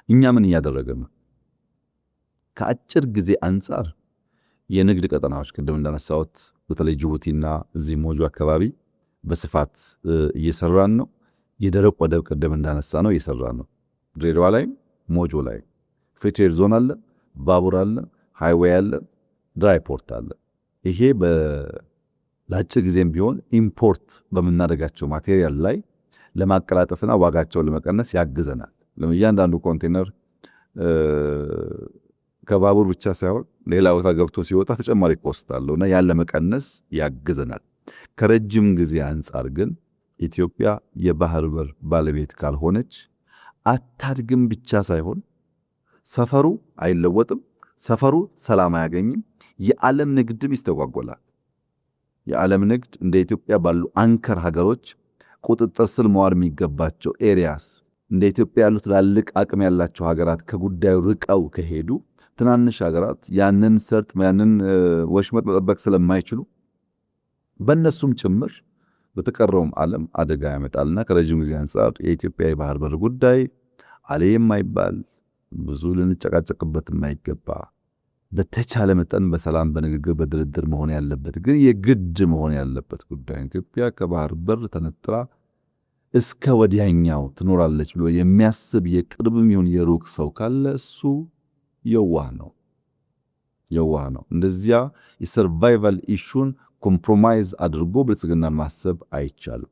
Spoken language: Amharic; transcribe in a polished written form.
እኛ ምን እያደረግን ነው? ከአጭር ጊዜ አንጻር የንግድ ቀጠናዎች ቅድም እንዳነሳሁት በተለይ ጅቡቲና እዚህ ሞጆ አካባቢ በስፋት እየሰራን ነው። የደረቅ ወደብ ቅድም እንዳነሳ ነው እየሰራን ነው። ድሬዳዋ ላይ ሞጆ ላይ ፍሪ ትሬድ ዞን አለ፣ ባቡር አለ፣ ሃይዌይ አለ፣ ድራይ ፖርት አለ። ይሄ ለአጭር ጊዜም ቢሆን ኢምፖርት በምናደርጋቸው ማቴሪያል ላይ ለማቀላጠፍና ዋጋቸውን ለመቀነስ ያግዘናል። እያንዳንዱ ኮንቴነር ከባቡር ብቻ ሳይሆን ሌላ ቦታ ገብቶ ሲወጣ ተጨማሪ ኮስት አለውና ያን ለመቀነስ ያግዘናል። ከረጅም ጊዜ አንጻር ግን ኢትዮጵያ የባህር በር ባለቤት ካልሆነች አታድግም ብቻ ሳይሆን ሰፈሩ አይለወጥም፣ ሰፈሩ ሰላም አያገኝም፣ የዓለም ንግድም ይስተጓጎላል። የዓለም ንግድ እንደ ኢትዮጵያ ባሉ አንከር ሀገሮች ቁጥጥር ስር መዋል የሚገባቸው ኤሪያስ እንደ ኢትዮጵያ ያሉ ትላልቅ አቅም ያላቸው ሀገራት ከጉዳዩ ርቀው ከሄዱ ትናንሽ ሀገራት ያንን ሰርጥ ያንን ወሽመጥ መጠበቅ ስለማይችሉ በእነሱም ጭምር በተቀረውም ዓለም አደጋ ያመጣልና ከረጅም ጊዜ አንጻር የኢትዮጵያ የባህር በር ጉዳይ አለ የማይባል ብዙ ልንጨቃጨቅበት የማይገባ በተቻለ መጠን በሰላም በንግግር በድርድር መሆን ያለበት ግን የግድ መሆን ያለበት ጉዳይ ኢትዮጵያ ከባህር በር ተነጥላ እስከ ወዲያኛው ትኖራለች ብሎ የሚያስብ የቅርብም ይሁን የሩቅ ሰው ካለ እሱ የዋህ ነው። እንደዚያ የሰርቫይቫል ኢሹን ኮምፕሮማይዝ አድርጎ ብልጽግና ማሰብ አይቻልም።